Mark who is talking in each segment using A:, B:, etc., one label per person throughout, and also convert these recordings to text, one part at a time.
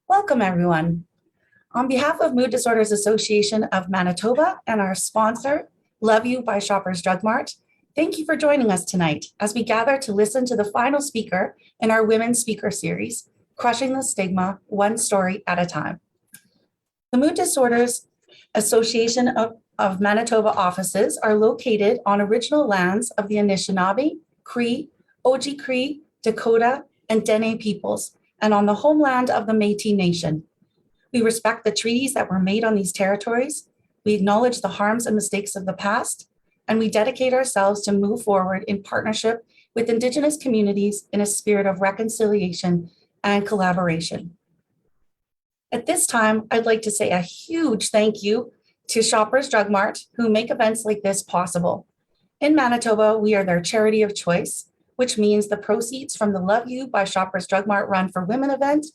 A: Welcome, everyone. On behalf of Mood Disorders Association of Manitoba and our sponsor, Love You by Shoppers Drug Mart, thank you for joining us tonight as we gather to listen to the final speaker in our Women's Speaker Series, Crushing the Stigma, One Story at a Time. The Mood Disorders Association of Manitoba offices are located on original lands of the Anishinaabe, Cree, Oji-Cree, Dakota, and Dene peoples, and on the homeland of the Métis Nation. We respect the treaties that were made on these territories, we acknowledge the harms and mistakes of the past, and we dedicate ourselves to move forward in partnership with Indigenous communities in a spirit of reconciliation and collaboration. At this time, I'd like to say a huge thank you to Shoppers Drug Mart, who make events like this possible. In Manitoba, we are their charity of choice, which means the proceeds from the Love You by Shoppers Drug Mart Run for Women event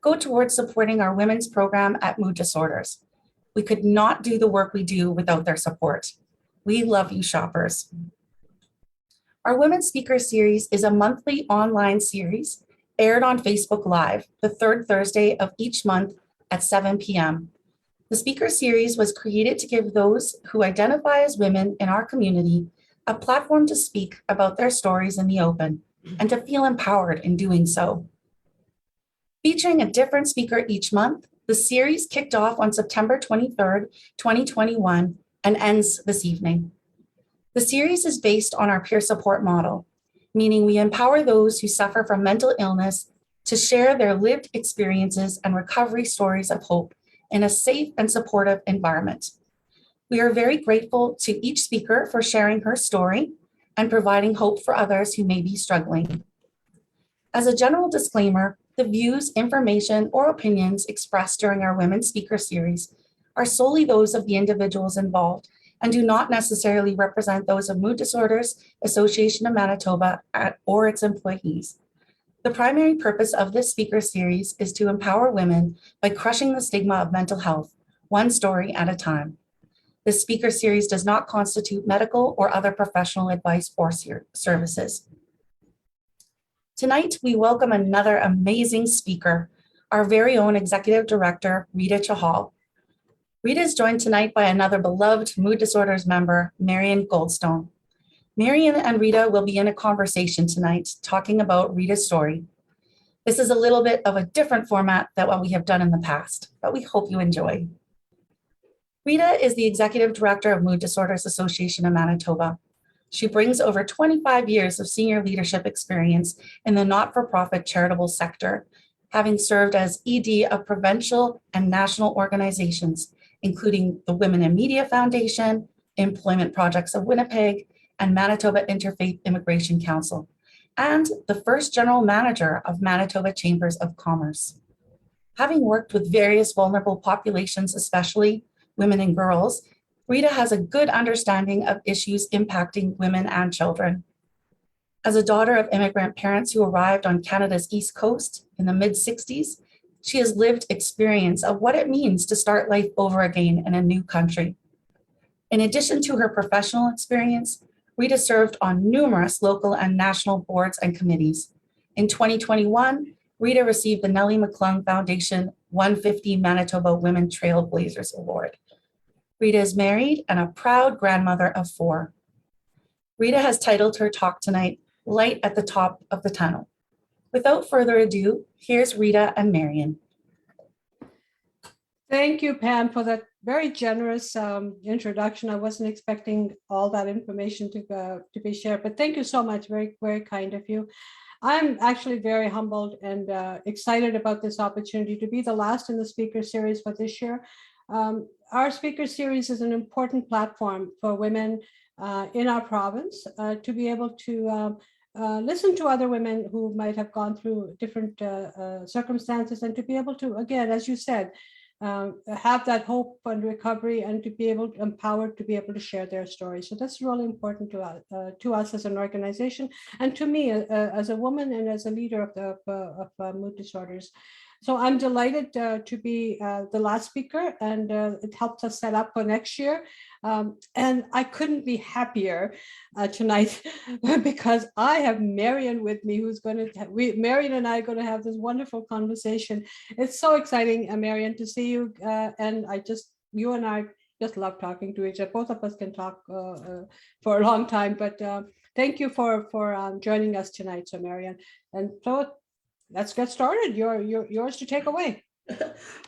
A: go towards supporting our women's program at Mood Disorders. We could not do the work we do without their support. We love you, shoppers. Our Women's Speaker Series is a monthly online series aired on Facebook Live, the third Thursday of each month at 7 p.m. The Speaker Series was created to give those who identify as women in our community a platform to speak about their stories in the open and to feel empowered in doing so. Featuring a different speaker each month, the series kicked off on September 23rd, 2021, and ends this evening. The series is based on our peer support model, meaning we empower those who suffer from mental illness to share their lived experiences and recovery stories of hope in a safe and supportive environment. We are very grateful to each speaker for sharing her story and providing hope for others who may be struggling. As a general disclaimer, the views, information, or opinions expressed during our Women's Speaker Series are solely those of the individuals involved and do not necessarily represent those of Mood Disorders Association of Manitoba or its employees. The primary purpose of this speaker series is to empower women by crushing the stigma of mental health, one story at a time. This speaker series does not constitute medical or other professional advice or services. Tonight, we welcome another amazing speaker, our very own Executive Director, Rita Chahal. Rita is joined tonight by another beloved Mood Disorders member, Marion Goldstone. Marion and Rita will be in a conversation tonight talking about Rita's story. This is a little bit of a different format than what we have done in the past, but we hope you enjoy. Rita is the Executive Director of Mood Disorders Association of Manitoba. She brings over 25 years of senior leadership experience in the not-for-profit charitable sector, having served as ED of provincial and national organizations, including the Women in Media Foundation, Employment Projects of Winnipeg, and Manitoba Interfaith Immigration Council, and the first general manager of Manitoba Chambers of Commerce. Having worked with various vulnerable populations, especially women and girls, Rita has a good understanding of issues impacting women and children. As a daughter of immigrant parents who arrived on Canada's East Coast in the mid-60s, she has lived experience of what it means to start life over again in a new country. In addition to her professional experience, Rita served on numerous local and national boards and committees. In 2021, Rita received the Nellie McClung Foundation 150 Manitoba Women Trailblazers Award. Rita is married and a proud grandmother of 4. Rita has titled her talk tonight, Light at the Top of the Tunnel. Without further ado, here's Rita and Marion.
B: Thank you, Pam, for that very generous introduction. I wasn't expecting all that information to be shared, but thank you so much. Very, very kind of you. I'm actually very humbled and excited about this opportunity to be the last in the speaker series for this year. Our speaker series is an important platform for women in our province to be able to listen to other women who might have gone through different circumstances and to be able to, again, as you said, have that hope and recovery and to be able to empowered to be able to share their stories. So that's really important to us as an organization and to me as a woman and as a leader of Mood Disorders. So I'm delighted to be the last speaker, and it helps us set up for next year. And I couldn't be happier tonight because I have Marion with me, who's going to, Marion and I are going to have this wonderful conversation. It's so exciting, Marion, to see you. And you and I just love talking to each other. Both of us can talk for a long time, but thank you for joining us tonight, so Marion. And so let's get started. You're yours to take away.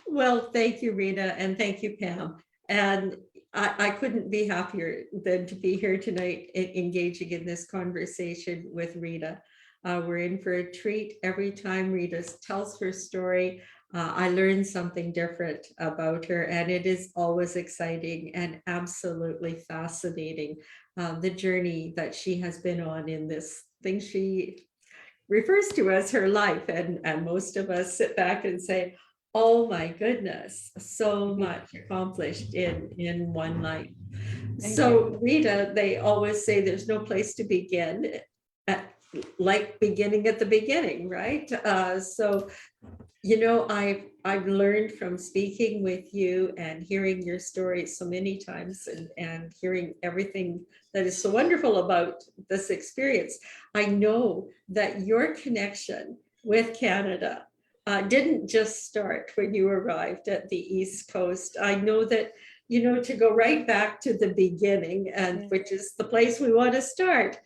C: Well, thank you, Rita, and thank you, Pam. And I couldn't be happier than to be here tonight engaging in this conversation with Rita. We're in for a treat every time Rita tells her story. I learn something different about her, and it is always exciting and absolutely fascinating, the journey that she has been on in this thing she refers to as her life. And most of us sit back and say, oh my goodness, so much accomplished in one life. So Rita, they always say there's no place to begin like beginning at the beginning, right? So, you know, I've learned from speaking with you and hearing your story so many times, and hearing everything that is so wonderful about this experience. I know that your connection with Canada didn't just start when you arrived at the East Coast. I know that, you know, to go right back to the beginning, and which is the place we want to start.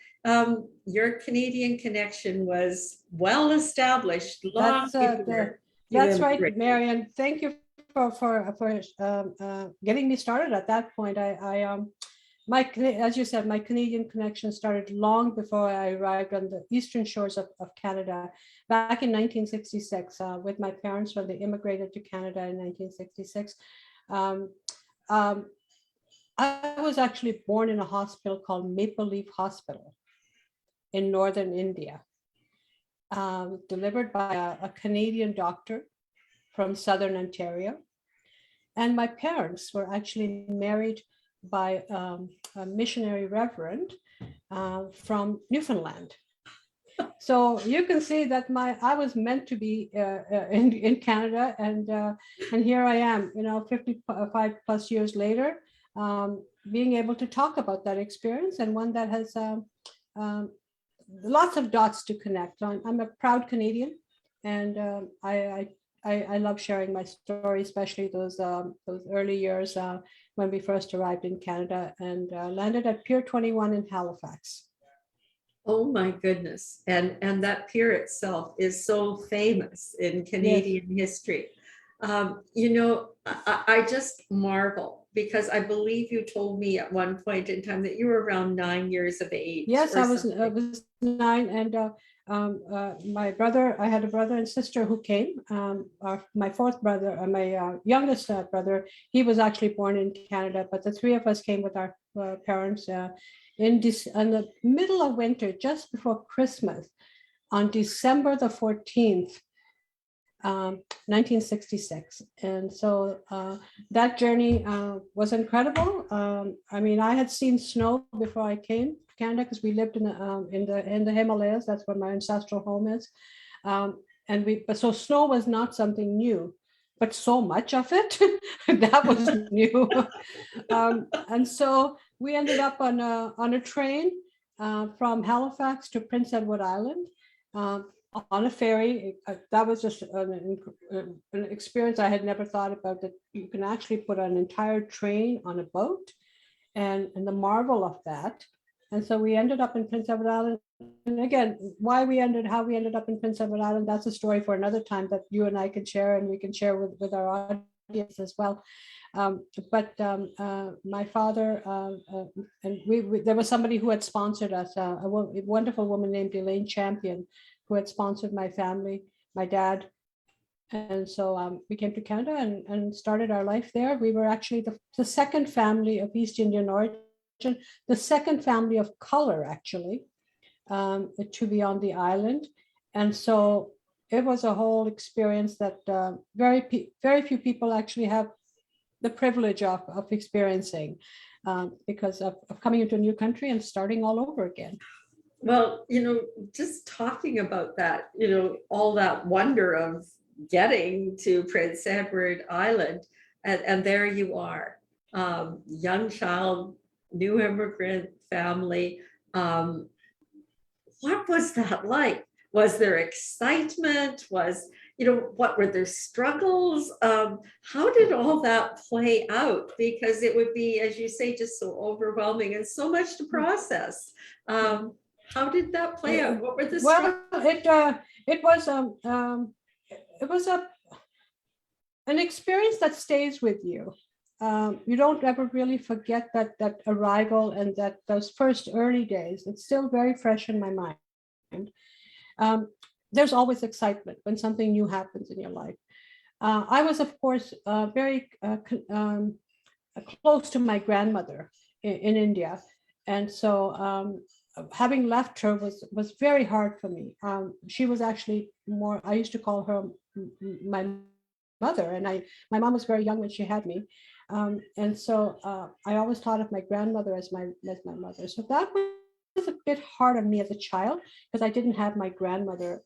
C: Your Canadian connection was well established long before.
B: That's right, Marion. Thank you for getting me started at that point. As you said, my Canadian connection started long before I arrived on the eastern shores of Canada back in 1966 with my parents when they immigrated to Canada in 1966. I was actually born in a hospital called Maple Leaf Hospital in northern India, delivered by a Canadian doctor from southern Ontario. And my parents were actually married by a missionary reverend from Newfoundland. So you can see that I was meant to be in Canada, and here I am, you know, 55 plus years later, being able to talk about that experience, and one that has lots of dots to connect. I'm a proud Canadian, and I love sharing my story, especially those early years when we first arrived in Canada and landed at Pier 21 in Halifax.
C: Oh my goodness. And that pier itself is so famous in Canadian history. You know, I just marvel, because I believe you told me at one point in time that you were around 9 years of age.
B: Yes, I was 9, and my brother, I had a brother and sister who came. My fourth brother, my youngest brother, he was actually born in Canada, but the three of us came with our parents in the middle of winter, just before Christmas, on December the 14th, 1966. And so that journey was incredible. I mean, I had seen snow before I came to Canada, because we lived in the Himalayas. That's where my ancestral home is. But so snow was not something new, but so much of it that was new. And so we ended up on a train from Halifax to Prince Edward Island. On a ferry. That was just an experience I had never thought about, that you can actually put an entire train on a boat, and the marvel of that. And so we ended up in Prince Edward Island. And again, how we ended up in Prince Edward Island, that's a story for another time that you and I can share, and we can share with our audience as well. But my father, and there was somebody who had sponsored us, a wonderful woman named Elaine Champion, who had sponsored my family, my dad. And so we came to Canada and started our life there. We were actually the second family of East Indian origin, the second family of color, actually, to be on the island. And so it was a whole experience that very few people actually have the privilege of experiencing, because of coming into a new country and starting all over again.
C: Well, you know, just talking about that, you know, all that wonder of getting to Prince Edward Island, and there you are, young child, new immigrant family. What was that like? Was there excitement? What were their struggles? How did all that play out? Because it would be, as you say, just so overwhelming and so much to process. How did that play out? What were the struggles?
B: Well, it was an experience that stays with you. You don't ever really forget that arrival and those first early days. It's still very fresh in my mind. There's always excitement when something new happens in your life. I was, of course, very close to my grandmother in India, and so having left her was very hard for me. She was actually more. I used to call her my mother, and my mom was very young when she had me, and so I always thought of my grandmother as my mother. So that was a bit hard on me as a child because I didn't have my grandmother,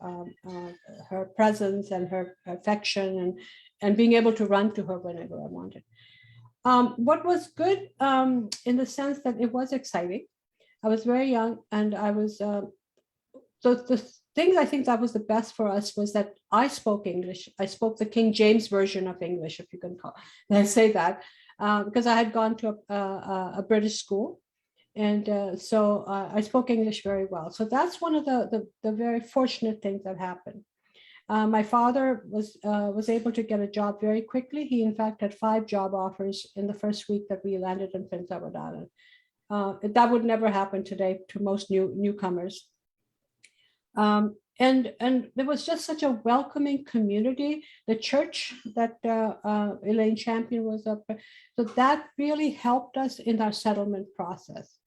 B: her presence and her affection, and being able to run to her whenever I wanted. What was good in the sense that it was exciting. I was very young, and I was the thing I think that was the best for us was that I spoke English. I spoke the King James version of English, if you can say that, because I had gone to a British school, and so I spoke English very well. So that's one of the very fortunate things that happened. My father was able to get a job very quickly. He, in fact, had 5 job offers in the first week that we landed in Prince Edward Island. That would never happen today to most newcomers. And there was just such a welcoming community. The church that Elaine Champion was up, so that really helped us in our settlement process.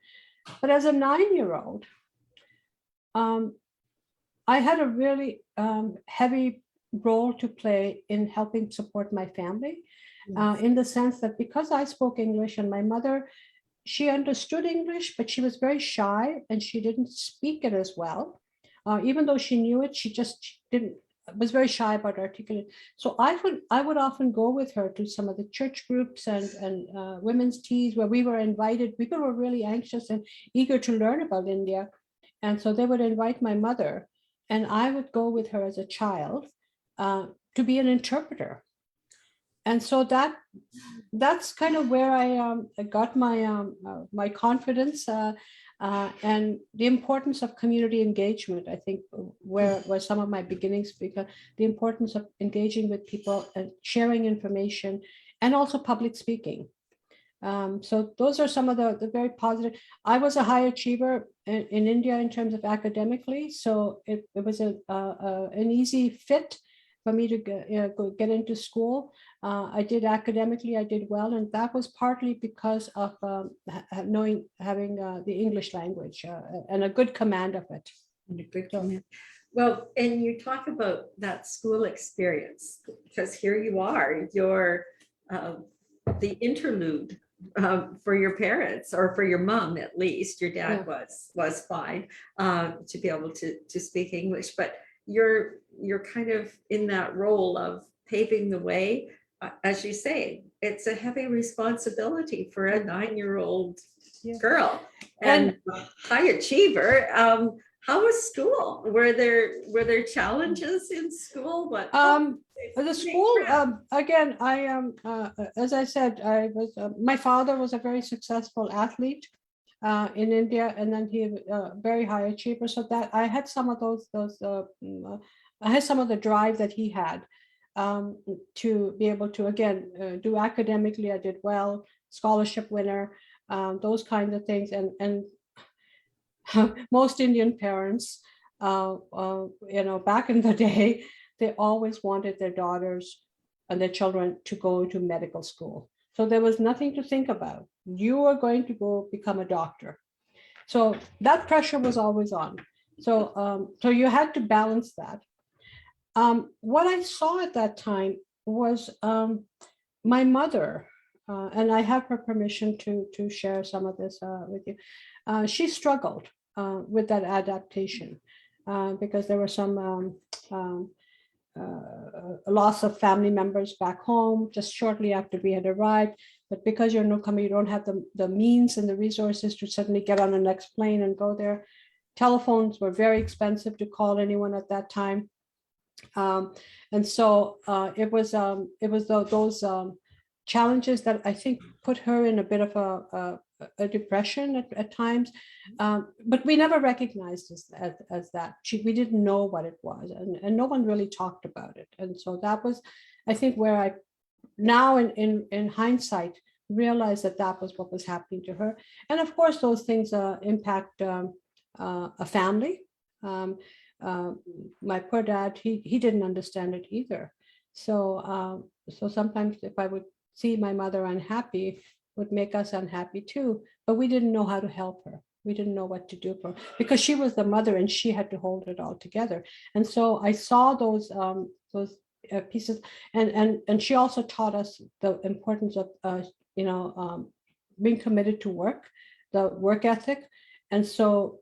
B: But as a 9-year-old, I had a really heavy role to play in helping support my family, in the sense that because I spoke English and my mother, she understood English, but she was very shy and she didn't speak it as well. Even though she knew it, she just was very shy about articulating. So I would often go with her to some of the church groups and women's teas where we were invited. People were really anxious and eager to learn about India. And so they would invite my mother, and I would go with her as a child to be an interpreter. And so that's kind of where I got my confidence and the importance of community engagement. I think where some of my beginnings, because the importance of engaging with people and sharing information, and also public speaking. So those are some of the very positive. I was a high achiever in India in terms of academically, so it was an easy fit for me to get into school. I did academically, I did well, and that was partly because of having the English language and a good command of it.
C: Good command. Well, and you talk about that school experience, because here you are, you're the interlude for your parents, or for your mom at least. Your dad was fine to be able to speak English, but you're kind of in that role of paving the way. As you say, it's a heavy responsibility for a 9-year-old girl and high achiever. How was school? Were there challenges in school? What
B: the school again, I as I said, I was my father was a very successful athlete in India, and then he very high achiever, so that I had some of those I had some of the drive that he had to be able to again do academically. I did well, scholarship winner, those kinds of things, and most Indian parents, back in the day, they always wanted their daughters and their children to go to medical school. So there was nothing to think about. You are going to go become a doctor. So that pressure was always on. So you had to balance that. What I saw at that time was my mother, and I have her permission to share some of this with you. She struggled with that adaptation because there were some a loss of family members back home just shortly after we had arrived. But because you're a newcomer, you don't have the means and the resources to suddenly get on the next plane and go there. Telephones were very expensive to call anyone at that time. And so it was those challenges that I think put her in a bit of a depression at times. But we never recognized this as that. We didn't know what it was, and no one really talked about it. And so that was, I think, where I now in hindsight realized that was what was happening to her. And of course, those things impact a family. My poor dad, he didn't understand it either. So so sometimes if I would see my mother unhappy, it would make us unhappy too. But we didn't know how to help her. We didn't know what to do for her because she was the mother and she had to hold it all together. And so I saw those pieces, and she also taught us the importance of being committed to work, the work ethic. And so,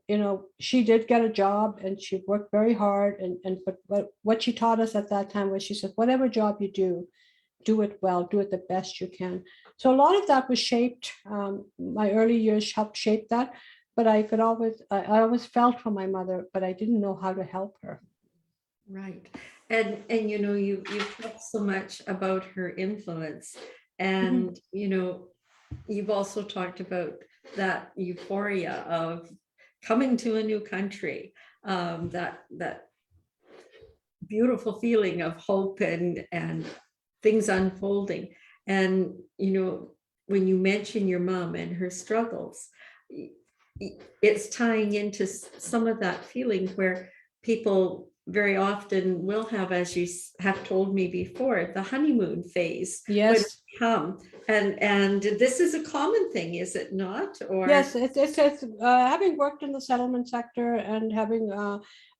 B: she did get a job and she worked very hard. But what she taught us at that time was, she said, whatever job you do it well, do it the best you can. So a lot of that was shaped. My early years helped shape that. But I always felt for my mother, but I didn't know how to help her.
C: Right. And you talked so much about her influence. And, you've also talked about that euphoria of coming to a new country, that beautiful feeling of hope and things unfolding. And, when you mention your mom and her struggles, it's tying into some of that feeling where people very often will have, as you have told me before, the honeymoon phase.
B: Yes.
C: And this is a common thing, is it not? Or
B: yes, it's having worked in the settlement sector and having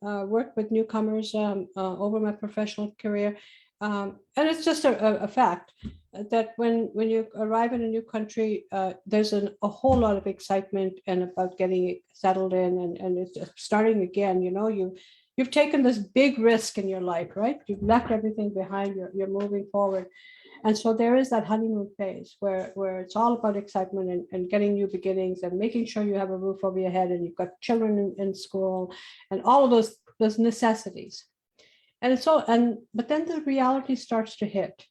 B: worked with newcomers over my professional career, and it's just a fact that when you arrive in a new country, there's a whole lot of excitement and about getting settled in and it's just starting again. You've taken this big risk in your life, right? You've left everything behind. You're moving forward. And so there is that honeymoon phase where it's all about excitement and getting new beginnings and making sure you have a roof over your head and you've got children in school and all of those necessities. But then the reality starts to hit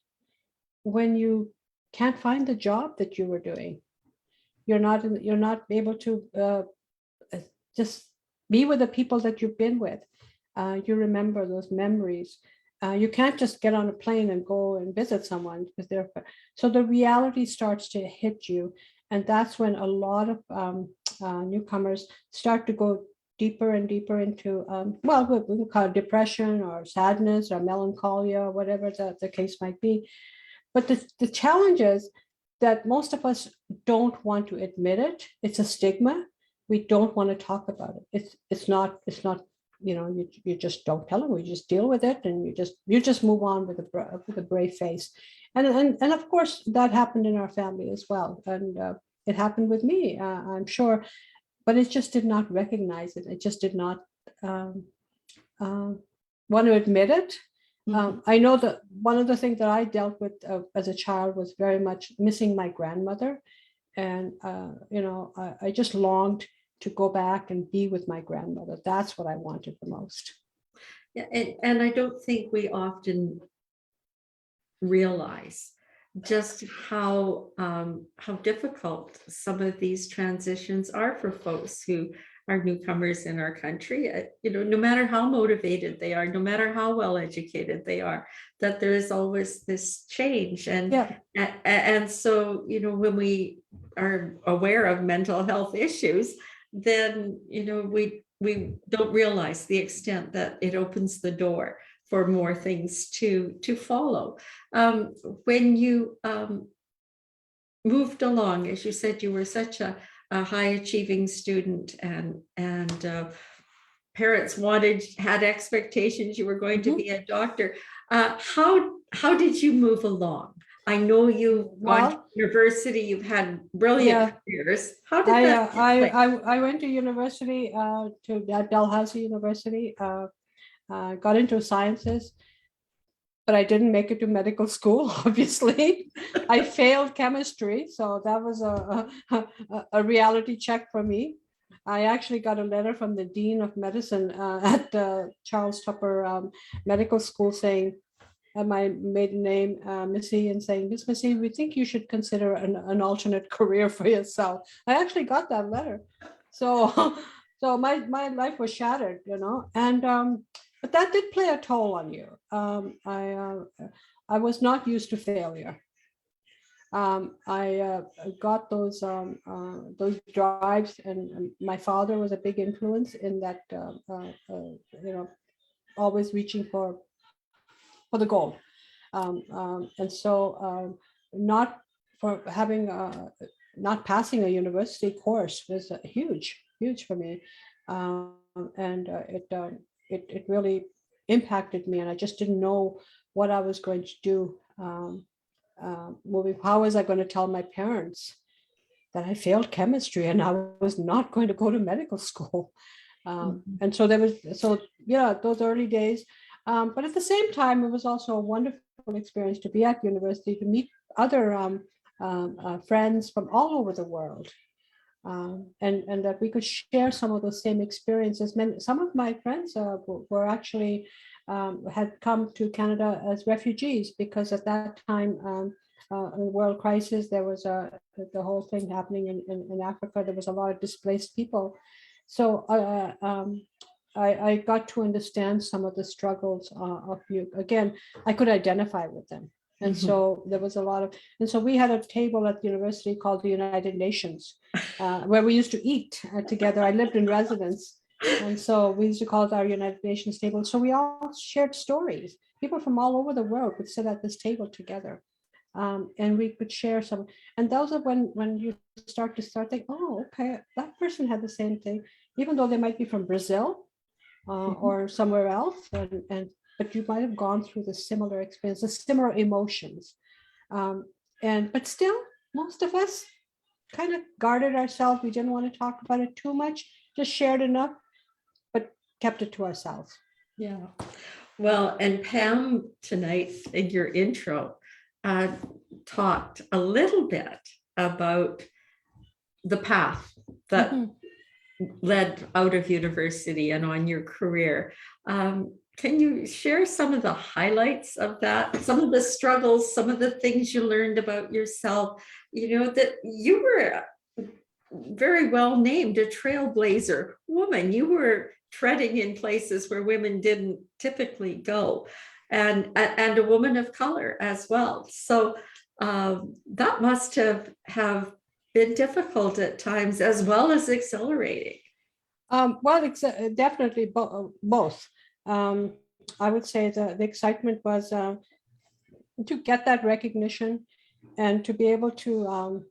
B: when you can't find the job that you were doing. You're not able to just be with the people that you've been with. You remember those memories. You can't just get on a plane and go and visit someone because so the reality starts to hit you. And that's when a lot of newcomers start to go deeper and deeper into, we call it depression or sadness or melancholia, or whatever the case might be. But the challenge is that most of us don't want to admit it. It's a stigma. We don't want to talk about it. It's not you just don't tell them. We just deal with it, and you just move on with a brave face. And of course that happened in our family as well, and it happened with me, I'm sure, but it just did not recognize it. It just did not want to admit it. I know that one of the things that I dealt with as a child was very much missing my grandmother, and I just longed to go back and be with my grandmother. That's what I wanted the most.
C: Yeah, and I don't think we often realize just how difficult some of these transitions are for folks who are newcomers in our country. No matter how motivated they are, no matter how well educated they are, that there is always this change. And so when we are aware of mental health issues, then we don't realize the extent that it opens the door for more things to follow. When you moved along, as you said, you were such a high achieving student, and parents had expectations you were going to be a doctor. How did you move along? I know you've gone to university, you've had brilliant careers. How did that take place?
B: I went to university, to Dalhousie University, got into sciences. but I didn't make it to medical school, obviously. I failed chemistry, so that was a reality check for me. I actually got a letter from the Dean of Medicine at Charles Tupper Medical School saying, my maiden name, Missy, and saying, Miss Missy, we think you should consider an alternate career for yourself. I actually got that letter. So, so my life was shattered, and but that did play a toll on you. I was not used to failure. I got those drives, and my father was a big influence in that. Always reaching for the goal, and so not for having not passing a university course was huge for me, and it really impacted me, and I just didn't know what I was going to do. Moving, how was I going to tell my parents that I failed chemistry and I was not going to go to medical school? And so there was, those early days. But at the same time, it was also a wonderful experience to be at university, to meet other friends from all over the world. And that we could share some of those same experiences. Some of my friends were actually had come to Canada as refugees, because at that time, in the world crisis, there was the whole thing happening in Africa. There was a lot of displaced people. So I got to understand some of the struggles of you. Again, I could identify with them. And so there was a lot of, and so we had a table at the university called the United Nations, where we used to eat together. I lived in residence. And so we used to call it our United Nations table. So we all shared stories. People from all over the world would sit at this table together. And we could share some, and those are when you start think, oh, okay, that person had the same thing, even though they might be from Brazil or somewhere else, but you might have gone through the similar experience, the similar emotions, but still, most of us kind of guarded ourselves. We didn't want to talk about it too much, just shared enough, but kept it to ourselves.
C: Yeah. Well, and Pam tonight in your intro talked a little bit about the path that led out of university and on your career. Can you share some of the highlights of that, some of the struggles, some of the things you learned about yourself? That you were very well named a trailblazer woman. You were treading in places where women didn't typically go, and a woman of color as well. So that must have been difficult at times, as well as exhilarating.
B: Definitely both. I would say the excitement was to get that recognition and to be able to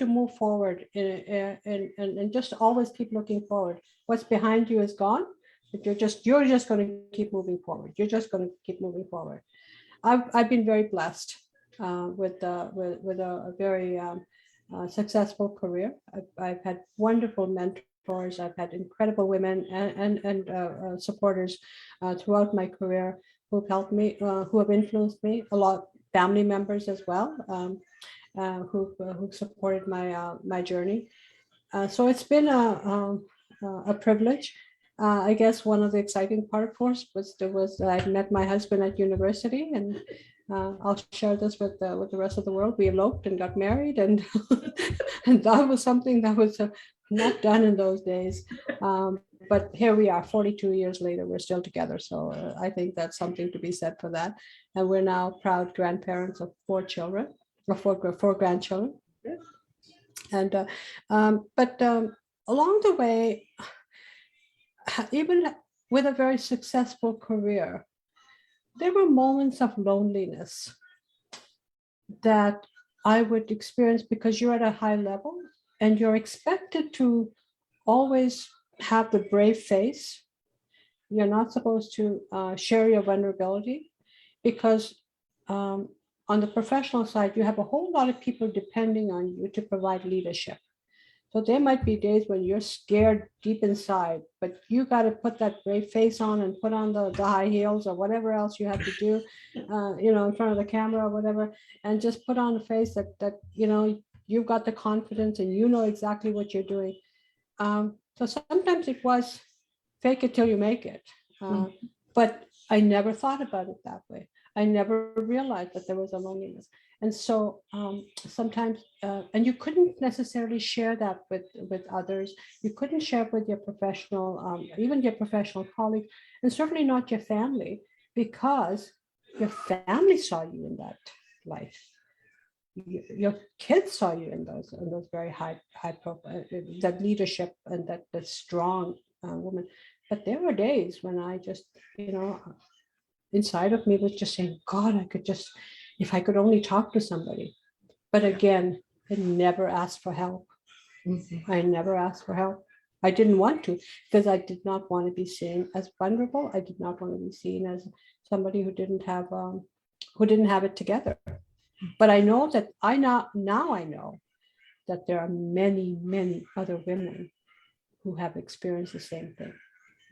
B: move forward and just always keep looking forward. What's behind you is gone, but you're just going to keep moving forward. You're just going to keep moving forward. I've been very blessed with a very successful career. I've had wonderful mentors. I've had incredible women and supporters throughout my career who've helped me, who have influenced me a lot. Family members as well, who supported my journey. So it's been a privilege. I guess one of the exciting part, of course, was I met my husband at university, and I'll share this with the rest of the world. We eloped and got married, and and that was something that was not done in those days. But here we are, 42 years later, we're still together. So I think that's something to be said for that. And we're now proud grandparents of 4 children, or four grandchildren. And but along the way, even with a very successful career, there were moments of loneliness that I would experience, because you're at a high level and you're expected to always have the brave face. You're not supposed to share your vulnerability, because on the professional side, you have a whole lot of people depending on you to provide leadership. So there might be days when you're scared deep inside, but you got to put that brave face on and put on the high heels or whatever else you have to do, in front of the camera or whatever, and just put on a face that you've got the confidence and you know exactly what you're doing. So sometimes it was fake it till you make it. But I never thought about it that way. I never realized that there was a loneliness. And so sometimes, and you couldn't necessarily share that with others. You couldn't share it with your professional, even your professional colleagues, and certainly not your family, because your family saw you in that life. Your kids saw you in those very high profile, that leadership and that strong woman. But there were days when I just, inside of me was just saying, God, if I could only talk to somebody. But again, I never asked for help. I never asked for help. I didn't want to, because I did not want to be seen as vulnerable. I did not want to be seen as somebody who didn't have it together. But I know that now I know that there are many, many other women who have experienced the same thing.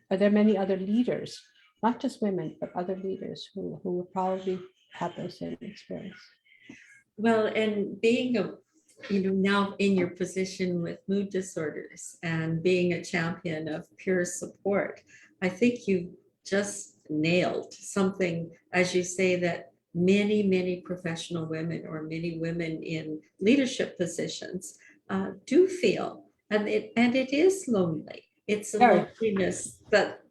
B: There are many other leaders, not just women, but other leaders who will probably have the same experience.
C: Well, and being now in your position with mood disorders and being a champion of peer support, I think you just nailed something, as you say, that many, many professional women or many women in leadership positions do feel, and it is lonely. It's a loneliness that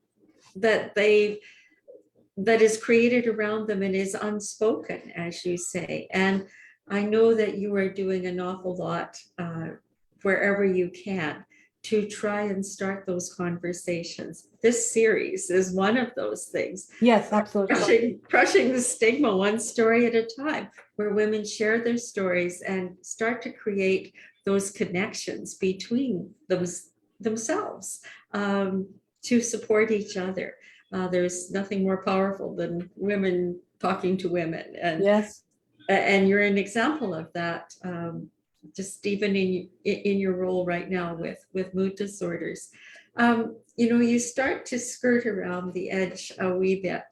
C: is created around them and is unspoken, as you say. And I know that you are doing an awful lot wherever you can to try and start those conversations. This series is one of those things.
B: Yes, absolutely.
C: Crushing the stigma one story at a time, where women share their stories and start to create those connections between themselves to support each other. There's nothing more powerful than women talking to women. And
B: yes.
C: And you're an example of that, just even in your role right now with mood disorders. You start to skirt around the edge a wee bit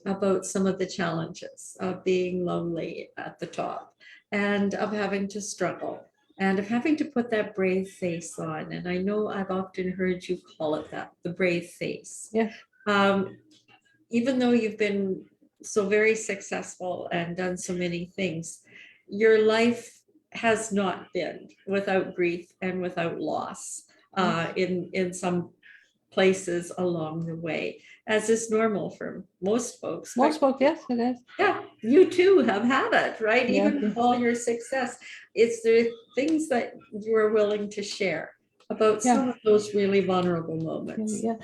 C: about some of the challenges of being lonely at the top and of having to struggle and of having to put that brave face on. And I know I've often heard you call it that, the brave face.
B: Yeah.
C: Even though you've been so very successful and done so many things, your life has not been without grief and without loss in some places along the way, as is normal for most folks.
B: Most folks, yes, it is.
C: Yeah, you too have had it, right?
B: Yeah.
C: Even with all your success. Is there things that you are willing to share about some of those really vulnerable moments?
B: Yeah.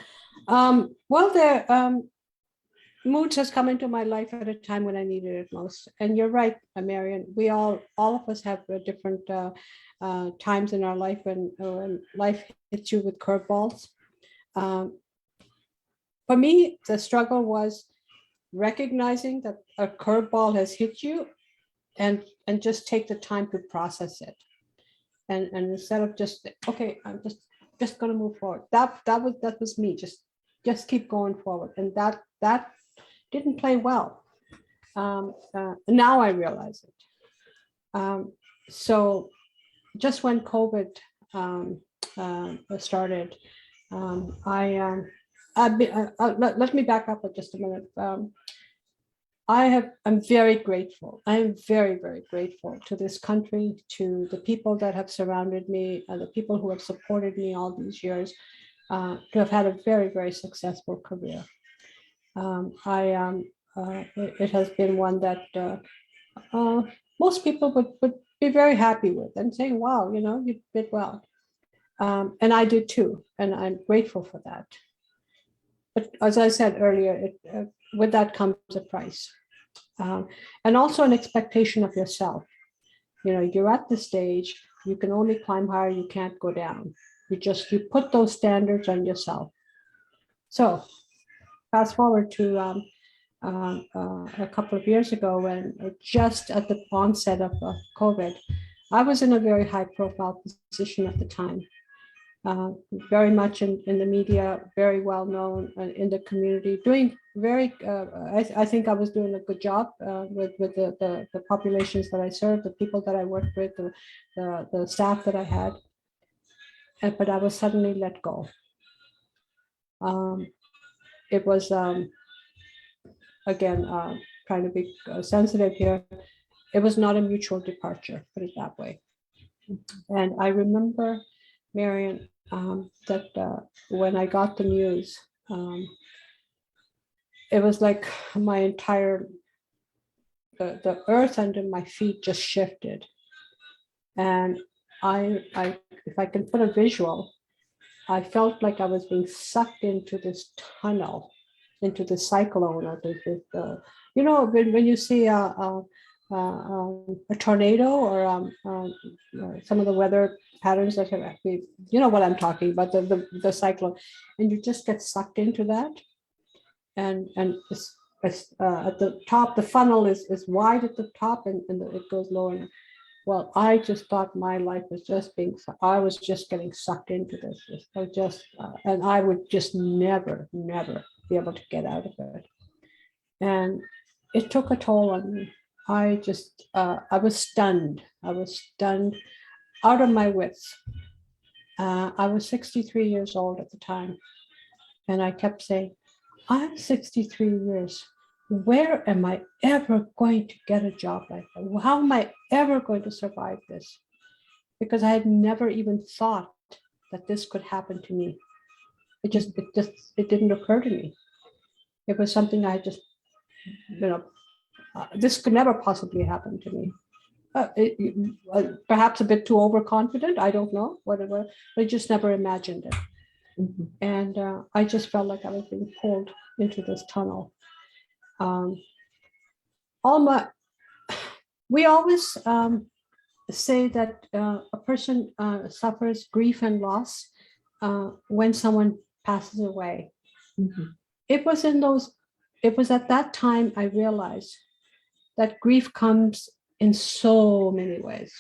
B: Moods has come into my life at a time when I needed it most. And you're right, Marion. We all of us have different times in our life when life hits you with curveballs. For me, the struggle was recognizing that a curveball has hit you, and just take the time to process it. And instead of just, okay, I'm just going to move forward. That was me. Just keep going forward. And that didn't play well. Now I realize it. So just when COVID started, let me back up for just a minute. I'm very grateful. I am very, very grateful to this country, to the people that have surrounded me, the people who have supported me all these years, to have had a very, very successful career. It has been one that most people would be very happy with and say, wow, you did well. And I did too, and I'm grateful for that. But as I said earlier, with that comes a price. And also an expectation of yourself. You're at the stage, you can only climb higher, you can't go down. You put those standards on yourself. So fast forward to a couple of years ago, when just at the onset of COVID, I was in a very high profile position at the time, very much in the media, very well known in the community, doing very, I think I was doing a good job with the populations that I served, the people that I worked with, the staff that I had, but I was suddenly let go. It was, again, trying to be sensitive here, it was not a mutual departure, put it that way. And I remember, Marion, that when I got the news, it was like my entire, the earth under my feet just shifted. And if I can put a visual, I felt like I was being sucked into this tunnel, into the cyclone, or you know, when you see a tornado or some of the weather patterns that have, you know what I'm talking about, the cyclone, and you just get sucked into that. And it's at the top, the funnel is wide at the top, and it goes lower. Well, I just thought my life was just I was just getting sucked into this. I just, and I would just never be able to get out of it. And it took a toll on me. I just, I was stunned. I was stunned out of my wits. I was 63 years old at the time. And I kept saying, I'm 63 years. Where am I ever going to get a job like that? How am I ever going to survive this? Because I had never even thought that this could happen to me. It didn't occur to me. It was something I just, you know, this could never possibly happen to me. Perhaps a bit too overconfident. I don't know, whatever. But I just never imagined it. Mm-hmm. And I just felt like I was being pulled into this tunnel. We always say that a person suffers grief and loss when someone passes away. Mm-hmm. It was at that time I realized that grief comes in so many ways.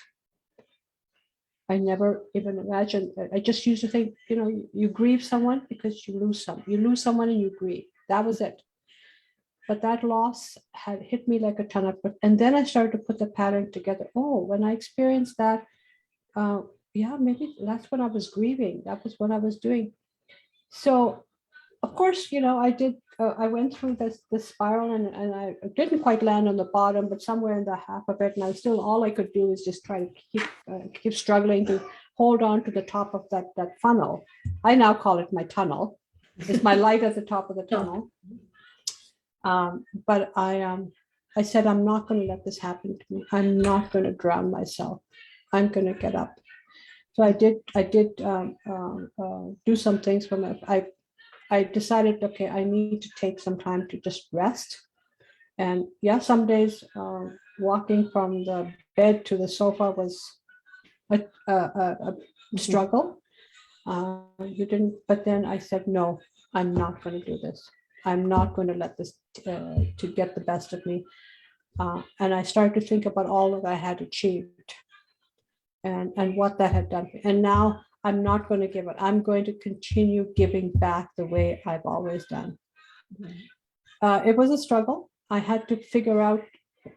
B: I never even imagined. I just used to think, you know, you grieve someone because you lose someone and you grieve. That was it. But that loss had hit me like a ton of, and then I started to put the pattern together. Oh, when I experienced that, yeah, maybe that's when I was grieving. That was what I was doing. So, of course, you know, I went through this spiral, and I didn't quite land on the bottom, but somewhere in the half of it, and I still, all I could do is just try to keep struggling to hold on to the top of that funnel. I now call it my tunnel. It's my light at the top of the tunnel. But I said, I'm not going to let this happen to me. I'm not going to drown myself. I'm going to get up. So I did do some things for me. I decided, okay, I need to take some time to just rest. And yeah, some days walking from the bed to the sofa was a struggle. But then I said, no, I'm not going to do this. I'm not going to let this to get the best of me. And I started to think about all that I had achieved and what that had done. And now I'm not going to give it. I'm going to continue giving back the way I've always done. It was a struggle. I had to figure out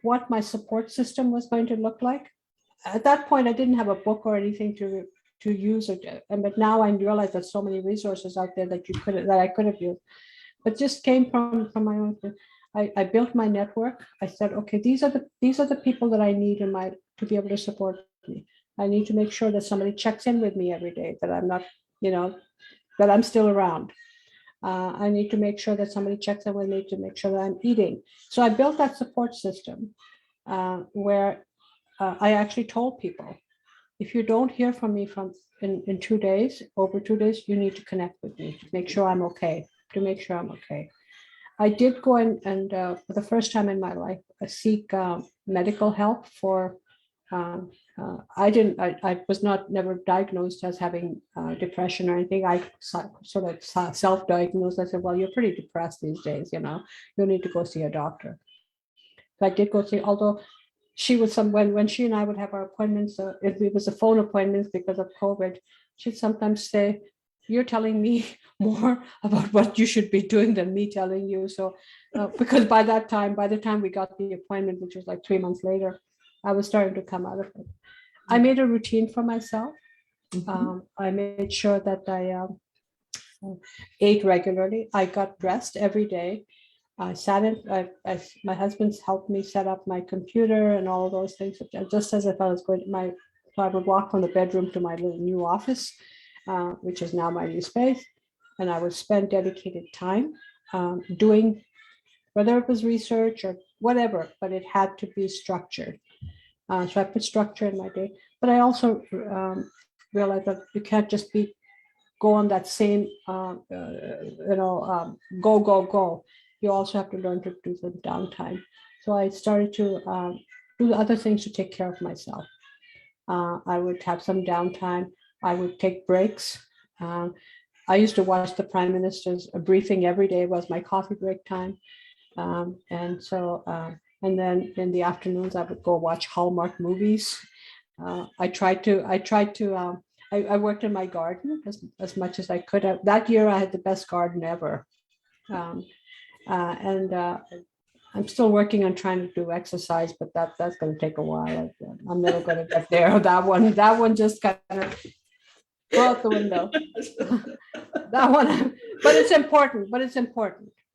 B: what my support system was going to look like. At that point, I didn't have a book or anything to use it. But now I realize there's so many resources out there that I could have used. But just came from my own. I built my network. I said, okay, these are the people that I need to be able to support me. I need to make sure that somebody checks in with me every day, that I'm not, you know, that I'm still around. I need to make sure that somebody checks in with me to make sure that I'm eating. So I built that support system where I actually told people, if you don't hear from me in 2 days, over 2 days, you need to connect with me to make sure I'm okay. I did go and for the first time in my life, seek medical help for. I was never diagnosed as having depression or anything. I sort of self-diagnosed. I said, well, you're pretty depressed these days, you know, you need to go see a doctor. So I did go see, although she would when she and I would have our appointments, if it was a phone appointments because of COVID, she'd sometimes say, "You're telling me more about what you should be doing than me telling you." So, because by the time we got the appointment, which was like 3 months later, I was starting to come out of it. I made a routine for myself. I made sure that I ate regularly. I got dressed every day. I sat in, my husband's helped me set up my computer and all of those things, just as if I was going to so I would walk from the bedroom to my little new office, which is now my new space. And I would spend dedicated time doing, whether it was research or whatever, but it had to be structured. So I put structure in my day, but I also realized that you can't just go on that same, go. You also have to learn to do some downtime. So I started to do other things to take care of myself. I would have some downtime. I would take breaks. I used to watch the Prime Minister's briefing every day. Was my coffee break time. And then in the afternoons, I would go watch Hallmark movies. I worked in my garden as much as I could. That year, I had the best garden ever. I'm still working on trying to do exercise, but that's going to take a while. I'm never going to get there. That one just kind of go out the window. That one, but it's important.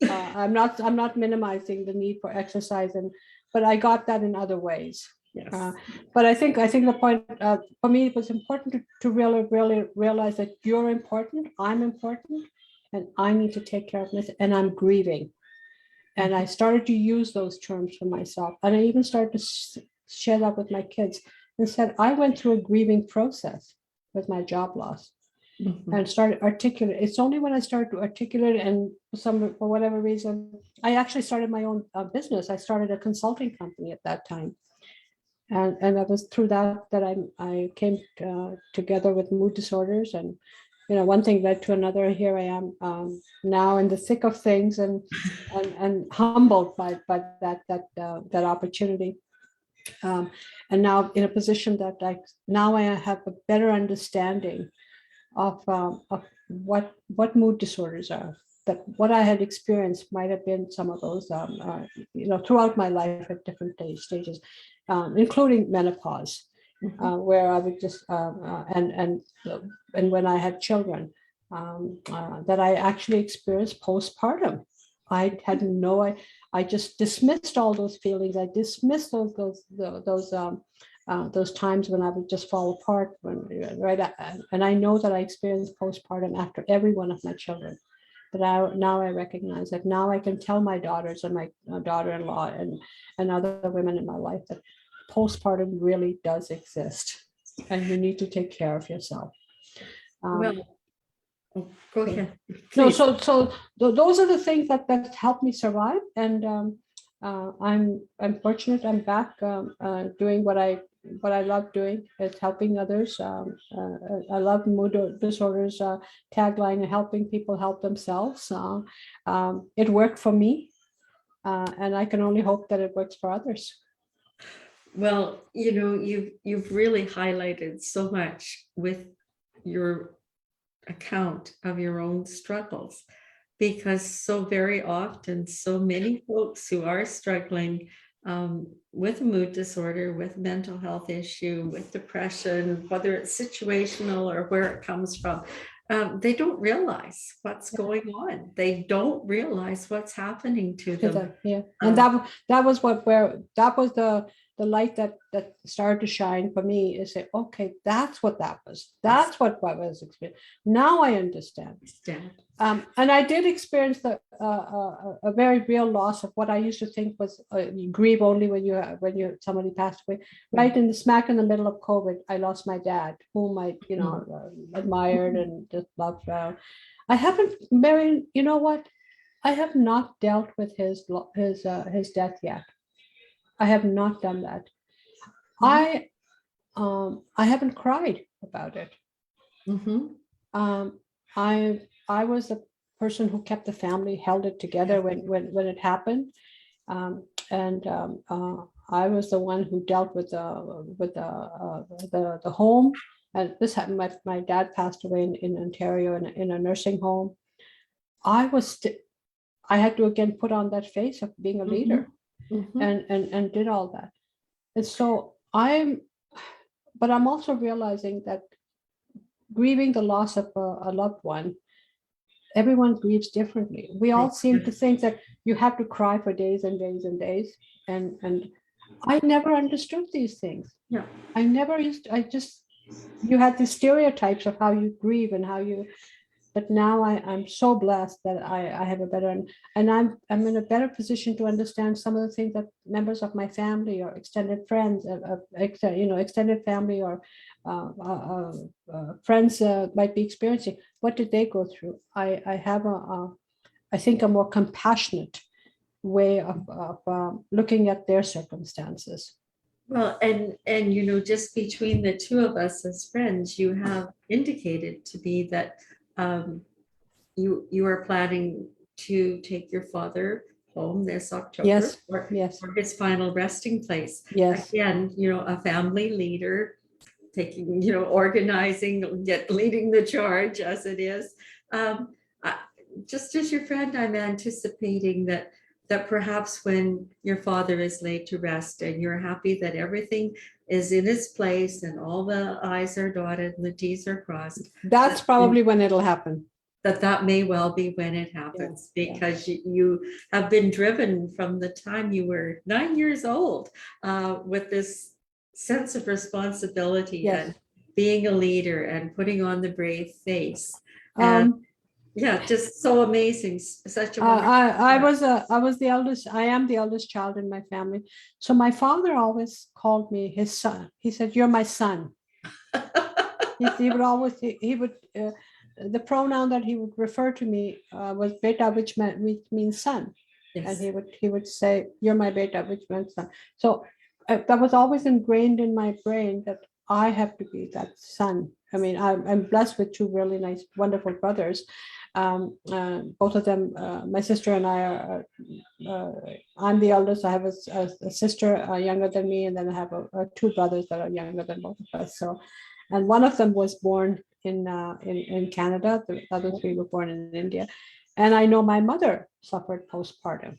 B: I'm not minimizing the need for exercise, but I got that in other ways.
C: Yes.
B: But I think the point for me, it was important to really realize that you're important, I'm important, and I need to take care of this, and I'm grieving. And I started to use those terms for myself, and I even started to share that with my kids and said, I went through a grieving process with my job loss. And started articulate. It's only when I started to articulate, and for whatever reason, I actually started my own business. I started a consulting company at that time, and it was through that I came together with mood disorders, and one thing led to another. Here I am now in the thick of things, and humbled by that opportunity. And now in a position that I have a better understanding of what mood disorders are, that what I had experienced might have been some of those, throughout my life at different stages, including menopause, where I would just, and when I had children, that I actually experienced postpartum. I had I just dismissed all those feelings. I dismissed those times when I would just fall apart, and I know that I experienced postpartum after every one of my children. But now I recognize that now I can tell my daughters and my daughter-in-law and other women in my life that postpartum really does exist, and you need to take care of yourself.
C: Go ahead.
B: No, so those are the things that helped me survive, and I'm fortunate. I'm back doing what I love doing. It's helping others. I love mood disorders tagline, helping people help themselves. It worked for me, and I can only hope that it works for others.
C: Well, you've really highlighted so much with your account of your own struggles, because so very often, so many folks who are struggling with a mood disorder, with mental health issue, with depression, whether it's situational or where it comes from, they don't realize what's going on. They don't realize what's happening to them.
B: Yeah, and that was the light that started to shine for me, is say, okay, that's what that was. That's what I was experiencing. Now I understand. And I did experience a very real loss of what I used to think was you grieve only when somebody passed away. Right in the smack in the middle of COVID, I lost my dad, whom I admired and just loved. I haven't, Marion, you know what? I have not dealt with his death yet. I have not done that. I haven't cried about it. I was the person who kept the family, held it together when it happened. I was the one who dealt with the home. And this happened. My dad passed away in Ontario in a nursing home. I had to again put on that face of being a leader, and did all that. And so but I'm also realizing that grieving the loss of a loved one, everyone grieves differently. We all seem to think that you have to cry for days and days and days. And I never understood these things.
C: Yeah.
B: You had these stereotypes of how you grieve and but now I'm so blessed that I have a better, and I'm in a better position to understand some of the things that members of my family or extended friends, extended family or friends might be experiencing. What did they go through? I have I think a more compassionate way of looking at their circumstances.
C: Well, and just between the two of us as friends, you have indicated to me that you are planning to take your father home this October.
B: Yes,
C: for,
B: yes.
C: for his final resting place.
B: Yes.
C: Again, a family leader taking, organizing, leading the charge as it is. Just as your friend, I'm anticipating that perhaps when your father is laid to rest and you're happy that everything is in its place and all the I's are dotted and the T's are crossed.
B: That's probably when it'll happen.
C: That may well be when it happens, because you have been driven from the time you were 9 years old with this sense of responsibility and being a leader and putting on the brave face. And just so amazing. Such a
B: I was the eldest. I am the eldest child in my family. So my father always called me his son. He said, "You're my son." he would always, the pronoun that he would refer to me was beta, which means son. Yes. And he would say, "You're my beta," which meant son. So that was always ingrained in my brain that I have to be that son. I mean, I'm blessed with two really nice, wonderful brothers. Both of them, my sister and I are, I'm the eldest. I have a sister younger than me, and then I have two brothers that are younger than both of us. So, and one of them was born in Canada. The other three were born in India. And I know my mother suffered postpartum.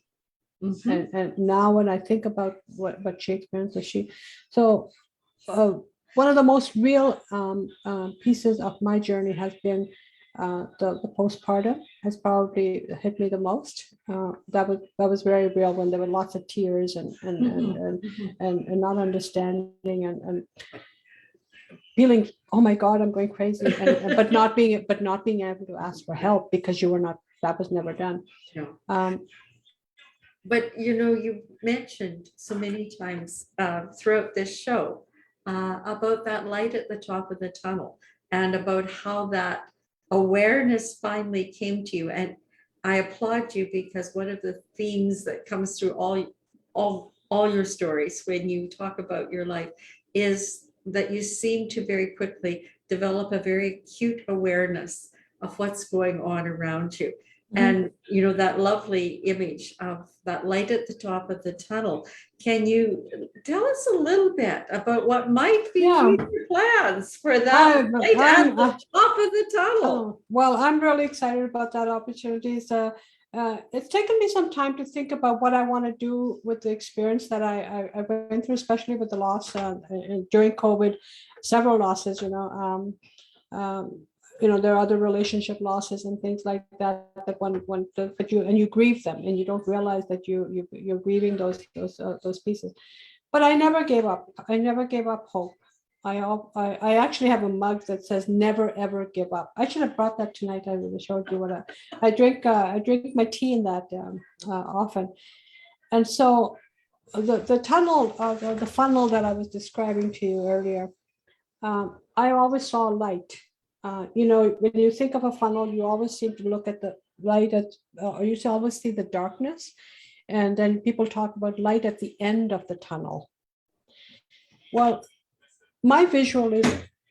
B: And now when I think about what she experienced, one of the most real pieces of my journey has been the postpartum has probably hit me the most. That was very real, when there were lots of tears and not understanding and feeling, oh my God, I'm going crazy, but not being able to ask for help because that was never done.
C: No. But you mentioned so many times throughout this show about that light at the top of the tunnel, and about how that awareness finally came to you. And I applaud you, because one of the themes that comes through all your stories when you talk about your life is that you seem to very quickly develop a very acute awareness of what's going on around you. And that lovely image of that light at the top of the tunnel. Can you tell us a little bit about what might be your plans for that light at the top of the tunnel?
B: Well, I'm really excited about that opportunity. So it's taken me some time to think about what I want to do with the experience that I went through, especially with the loss during COVID, several losses. There are other relationship losses and things like that but you grieve them, and you don't realize that you're grieving those pieces. But I never gave up. I never gave up hope. I actually have a mug that says "Never ever give up." I should have brought that tonight. I would have showed you what I drink. I drink my tea in that often. And so the tunnel, the funnel that I was describing to you earlier, I always saw light. When you think of a funnel, you always seem to look at the light or you always see the darkness. And then people talk about light at the end of the tunnel. Well, my visual is,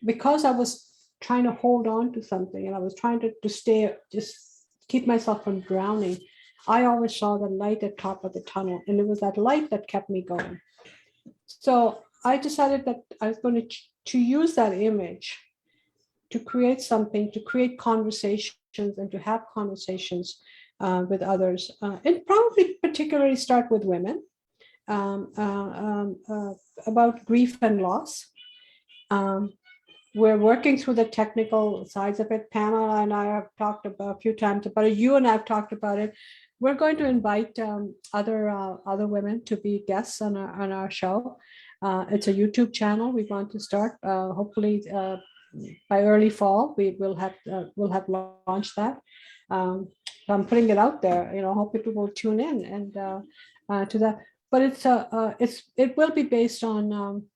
B: because I was trying to hold on to something and I was trying to stay, just keep myself from drowning, I always saw the light at top of the tunnel, and it was that light that kept me going. So I decided that I was going to use that image to create something, to create conversations and to have conversations with others, and probably particularly start with women about grief and loss. We're working through the technical sides of it. Pamela and I have talked about a few times about it. You and I have talked about it. We're going to invite other women to be guests on our show. It's a YouTube channel we want to start. Hopefully, by early fall, we'll have launched that. So I'm putting it out there. Hope people will tune in and to that. But it will be based on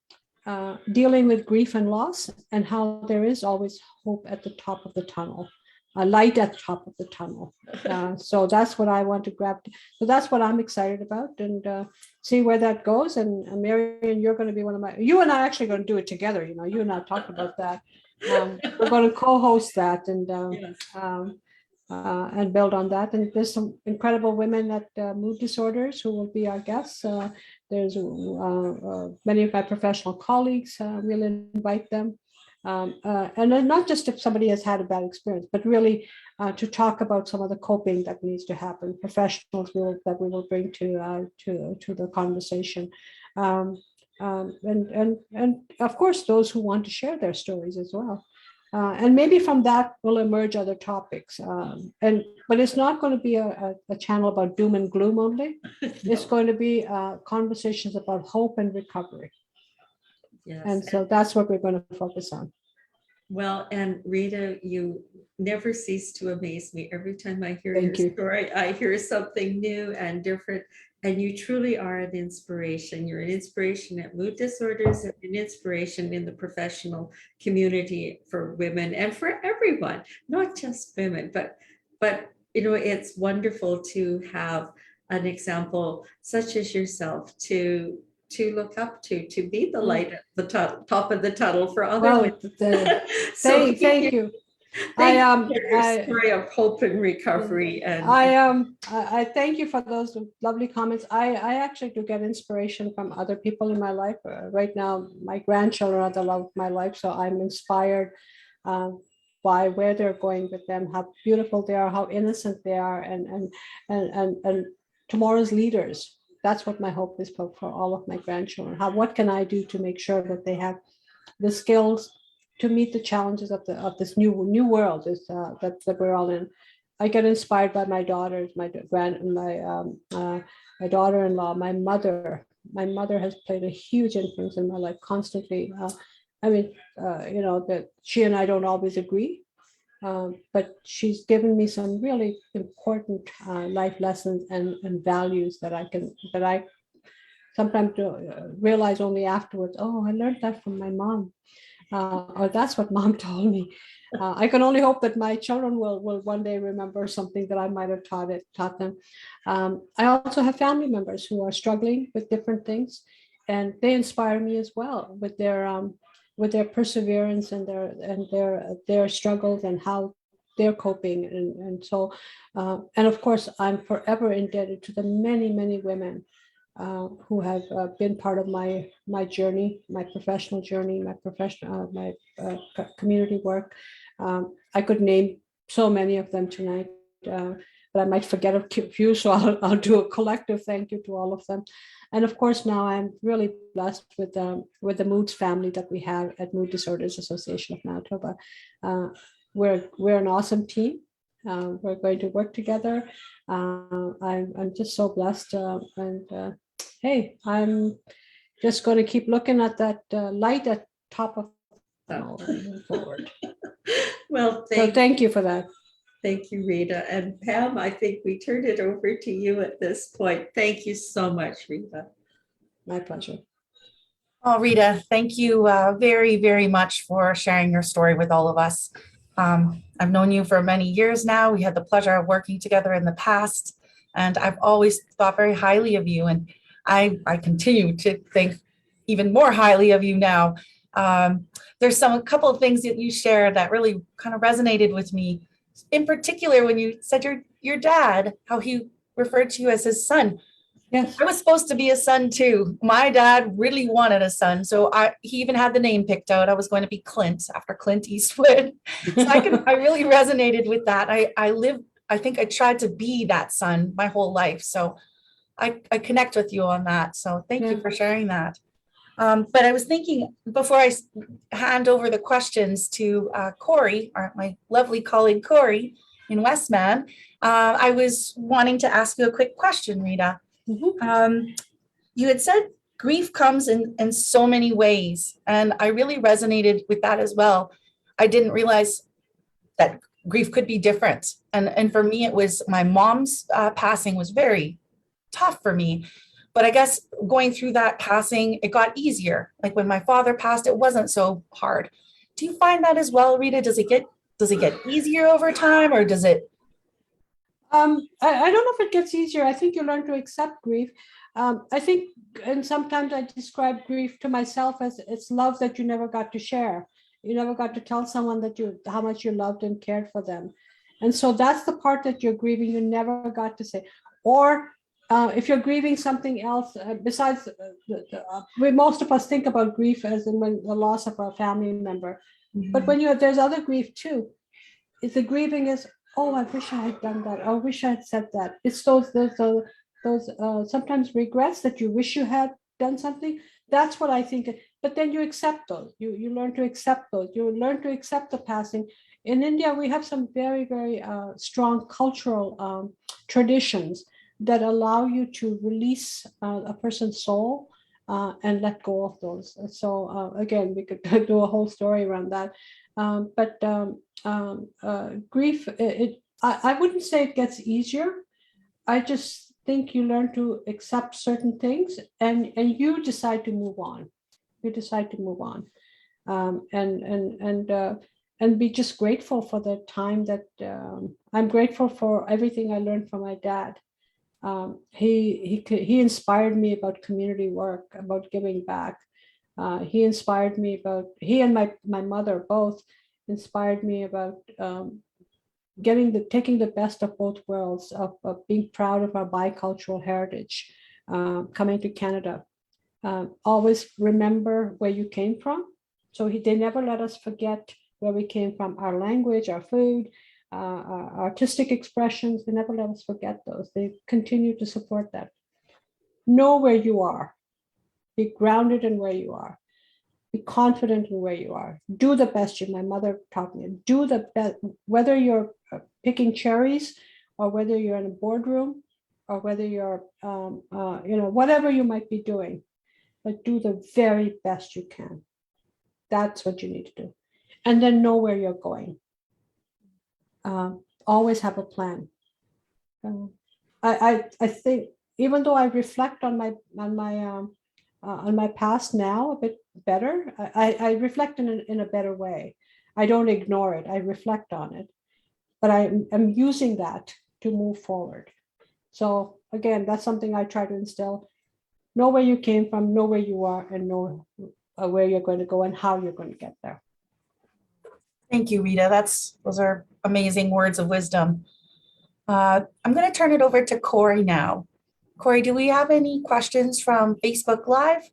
B: dealing with grief and loss, and how there is always hope at the top of the tunnel, a light at the top of the tunnel. So that's what I want to grab. So that's what I'm excited about, and see where that goes. And Marion, you're going to be you and I are actually going to do it together. You and I talked about that. We're going to co-host that and build on that. And there's some incredible women at Mood Disorders who will be our guests. There's many of my professional colleagues. We'll invite them. And then not just if somebody has had a bad experience, but really to talk about some of the coping that needs to happen. Professionals that we will bring to the conversation. And of course, those who want to share their stories as well. And maybe from that will emerge other topics. But it's not going to be a channel about doom and gloom only. It's going to be conversations about hope and recovery.
C: Yes.
B: And so that's what we're going to focus on.
C: Well, and Rita, you never cease to amaze me. Every time I hear
B: Thank
C: your
B: you.
C: story, I hear something new and different. And you truly are an inspiration. You're an inspiration at Mood Disorders and an inspiration in the professional community for women and for everyone, not just women, but it's wonderful to have an example such as yourself to look up to be the light at the top of the tunnel for other women. So
B: thank you.
C: Thank you for your story of hope and recovery. And
B: I thank you for those lovely comments. I actually do get inspiration from other people in my life. Right now, my grandchildren are the love of my life, so I'm inspired by where they're going with them, how beautiful they are, how innocent they are, and tomorrow's leaders. That's what my hope is for all of my grandchildren. What can I do to make sure that they have the skills to meet the challenges of this new world that we're all in. I get inspired by my daughters, my daughter-in-law, my mother. My mother has played a huge influence in my life constantly. That she and I don't always agree, but she's given me some really important life lessons and values that I sometimes realize only afterwards. Oh, I learned that from my mom. Or that's what mom told me. I can only hope that my children will one day remember something that I might have taught them. I also have family members who are struggling with different things, and they inspire me as well with their perseverance and their struggles and how they're coping. And of course, I'm forever indebted to the many women who have been part of my journey, my professional journey, my community work. I could name so many of them tonight, but I might forget a few, so I'll do a collective thank you to all of them. And of course, now I'm really blessed with the Moods family that we have at Mood Disorders Association of Manitoba. We're an awesome team. We're going to work together. I'm just so blessed, and hey, I'm just going to keep looking at that light at top of moving forward.
C: Well,
B: thank you for that.
C: Thank you, Rita. And Pam, I think we turn it over to you at this point. Thank you so much, Rita.
B: My pleasure.
A: Oh, Rita, thank you very, very much for sharing your story with all of us. I've known you for many years now. We had the pleasure of working together in the past, and I've always thought very highly of you, and I continue to think even more highly of you now. There's a couple of things that you shared that really kind of resonated with me. In particular, when you said your dad, how he referred to you as his son.
B: Yes.
A: I was supposed to be a son too. My dad really wanted a son, so he even had the name picked out. I was going to be Clint after Clint Eastwood. So I really resonated with that. I think I tried to be that son my whole life. So I connect with you on that. So thank you
B: Yeah.
A: for sharing that. But I was thinking before hand over the questions to Corey, my lovely colleague Corey in Westman, I was wanting to ask you a quick question, Rita.
B: Mhm.
A: You had said grief comes in so many ways, and I really resonated with that as well. I didn't realize that grief could be different. And for me, it was my mom's passing was very tough for me. But I guess going through that passing, it got easier. Like when my father passed, it wasn't so hard. Do you find that as well, Rita? Does it get easier over time, or does it?
B: I don't know if it gets easier. I think you learn to accept grief. I think, and sometimes I describe grief to myself as it's love that you never got to share. You never got to tell someone that how much you loved and cared for them. And so that's the part that you're grieving, you never got to say. Or if you're grieving something else, besides, most of us think about grief as in when the loss of a family member. But when there's other grief too. Is the grieving is, oh, I wish I had done that. I wish I had said that. It's those sometimes regrets that you wish you had done something. That's what I think. But then you accept those. You learn to accept those. You learn to accept the passing. In India, we have some very strong cultural traditions that allow you to release a person's soul and let go of those. So again, we could do a whole story around that. Grief, I wouldn't say it gets easier. I just think you learn to accept certain things and you decide to move on. You decide to move on. And be just grateful for the time that I'm grateful for everything I learned from my dad. He inspired me about community work, about giving back. He inspired me about, he and my mother both inspired me about taking the best of both worlds, of being proud of our bicultural heritage, coming to Canada. Always remember where you came from. So they never let us forget where we came from, our language, our food, our artistic expressions. They never let us forget those. They continue to support that. Know where you are. Be grounded in where you are. Be confident in where you are. Do the best you. My mother taught me. Do the best, whether you're picking cherries, or whether you're in a boardroom, or whether you're, whatever you might be doing, but do the very best you can. That's what you need to do, and then know where you're going. Always have a plan. I think even though I reflect on my past now a bit better, I reflect in a better way. I don't ignore it. I reflect on it, but I'm using that to move forward. So again, that's something I try to instill. Know where you came from, know where you are, and know where you're going to go and how you're going to get there.
A: Thank you, Rita. Those are amazing words of wisdom. I'm going to turn it over to Corey now. Corey, do we have any questions from Facebook Live?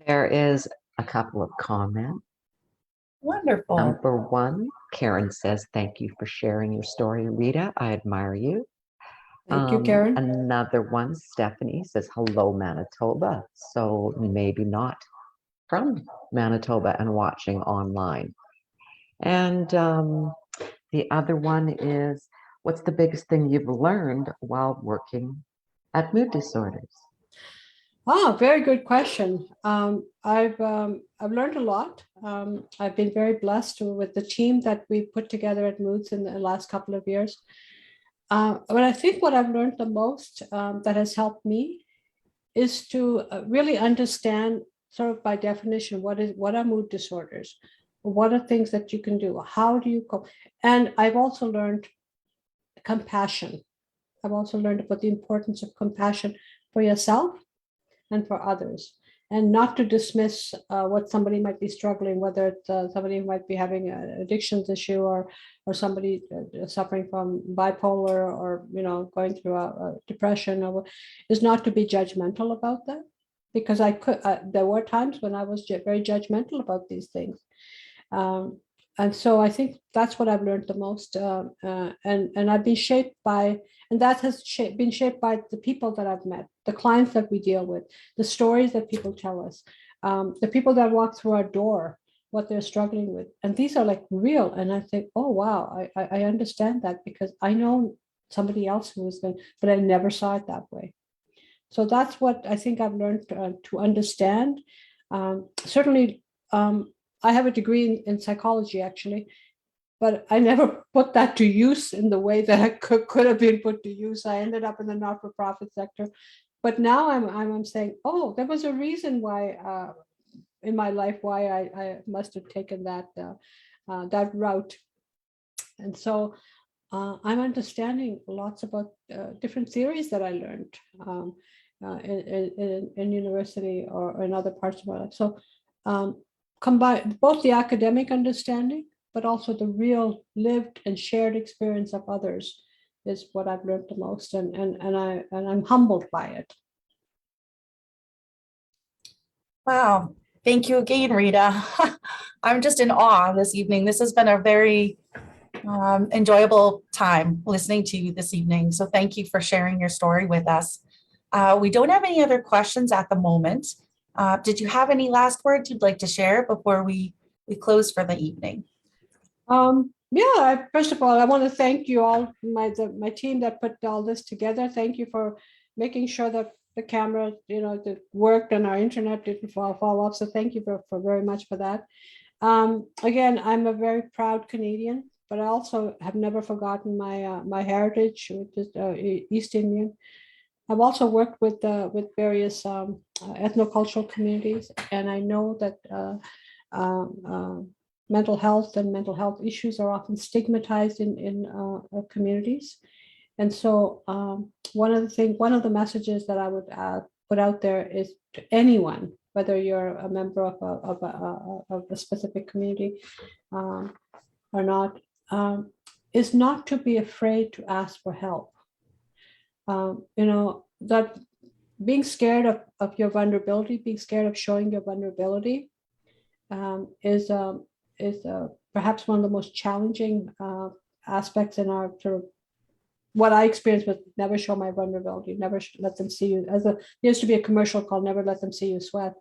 D: There is a couple of comments.
A: Wonderful.
D: Number one, Karen says, thank you for sharing your story, Rita. I admire you.
B: Thank you, Karen.
D: Another one, Stephanie says, hello, Manitoba. So maybe not from Manitoba and watching online. And the other one is, what's the biggest thing you've learned while working at mood disorders?
B: Oh, very good question. I've learned a lot. I've been very blessed with the team that we put together at Moods in the last couple of years. But I think what I've learned the most that has helped me is to really understand, sort of by definition, what are mood disorders? What are things that you can do? How do you cope? And I've also learned compassion. I've also learned about the importance of compassion for yourself and for others. and not to dismiss what somebody might be struggling, whether it's somebody who might be having an addictions issue, or somebody suffering from bipolar, or going through a depression, is not to be judgmental about that, because there were times when I was very judgmental about these things. And so I think that's what I've learned the most, and I've been shaped by, and that has been shaped by the people that I've met, the clients that we deal with, the stories that people tell us, the people that walk through our door, what they're struggling with, and these are like real. And I think, oh wow, I understand that, because I know somebody else who has been, but I never saw it that way. So that's what I think I've learned to understand. Certainly. I have a degree in psychology, actually, but I never put that to use in the way that I could have been put to use. I ended up in the not-for-profit sector, but now I'm saying, oh, there was a reason why in my life why I must have taken that route, and so I'm understanding lots about different theories that I learned in university or in other parts of my life. So. Combine both the academic understanding, but also the real lived and shared experience of others is what I've learned the most, and I'm humbled by it.
A: Wow. Thank you again, Rita. I'm just in awe this evening. This has been a very enjoyable time listening to you this evening. So thank you for sharing your story with us. We don't have any other questions at the moment. Did you have any last words you'd like to share before we close for the evening?
B: First of all, I want to thank you all, my team that put all this together. Thank you for making sure that the camera, that worked and our internet didn't fall off. So thank you for very much for that. Again, I'm a very proud Canadian, but I also have never forgotten my heritage, which is East Indian. I've also worked with various ethnocultural communities, and I know that mental health and mental health issues are often stigmatized in communities. And so one of the messages that I would put out there is to anyone, whether you're a member of a specific community or not, is not to be afraid to ask for help. That being scared of your vulnerability, being scared of showing your vulnerability is perhaps one of the most challenging aspects in our sort of what I experienced with never show my vulnerability, never let them see you. There used to be a commercial called "Never Let Them See You Sweat,"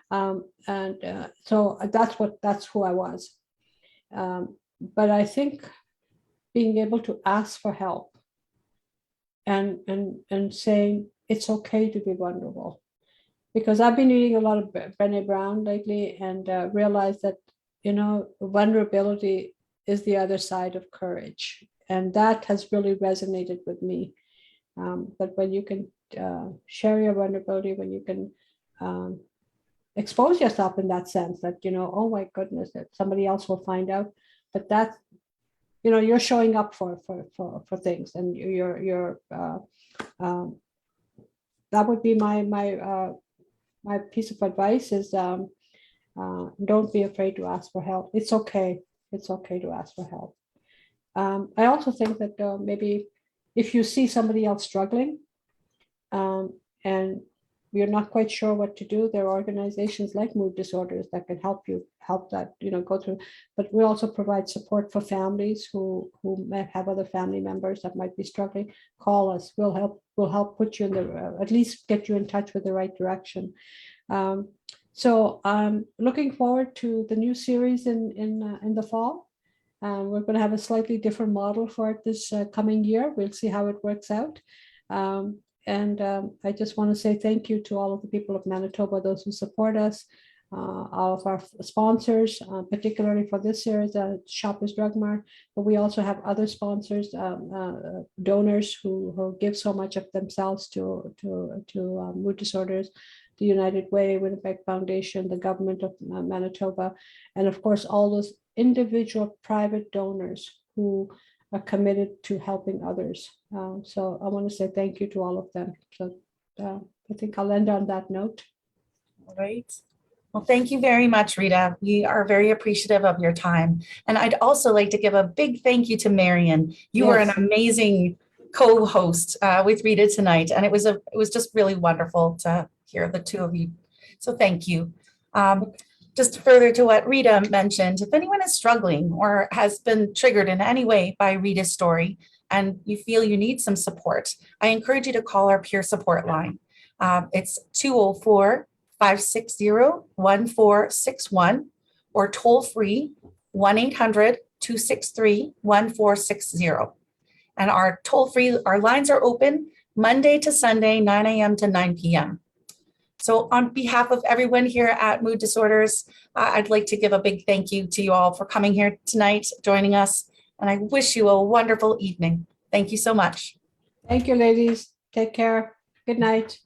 B: so that's who I was. But I think being able to ask for help and saying it's okay to be vulnerable, because I've been reading a lot of Brené Brown lately, and realized that vulnerability is the other side of courage, and that has really resonated with me. But when you can share your vulnerability, when you can expose yourself in that sense, that oh my goodness, that somebody else will find out, but that you're showing up for things, and you're that would be my piece of advice is don't be afraid to ask for help. It's okay to ask for help. I also think that maybe if you see somebody else struggling and you're not quite sure what to do, there are organizations like Mood Disorders that can help that go through. But we also provide support for families who may have other family members that might be struggling. Call us. We'll help put you in at least get you in touch with the right direction. So I'm looking forward to the new series in the fall. We're going to have a slightly different model for it this coming year. We'll see how it works out. And I just want to say thank you to all of the people of Manitoba, those who support us, all of our sponsors, particularly for this series, Shoppers Drug Mart. But we also have other sponsors, donors who give so much of themselves to mood disorders, the United Way, Winnipeg Foundation, the government of Manitoba, and of course, all those individual private donors who are committed to helping others. So I want to say thank you to all of them. So I think I'll end on that note.
A: All right. Well, thank you very much, Rita. We are very appreciative of your time. And I'd also like to give a big thank you to Marion. You were an
B: Yes.
A: amazing co-host with Rita tonight, and it was just really wonderful to hear the two of you. So thank you. Just further to what Rita mentioned, if anyone is struggling or has been triggered in any way by Rita's story and you feel you need some support, I encourage you to call our peer support line. It's 204-560-1461 or toll free 1-800-263-1460. And our lines are open Monday to Sunday, 9 a.m. to 9 p.m. So on behalf of everyone here at Mood Disorders, I'd like to give a big thank you to you all for coming here tonight, joining us, and I wish you a wonderful evening. Thank you so much.
B: Thank you, ladies. Take care. Good night.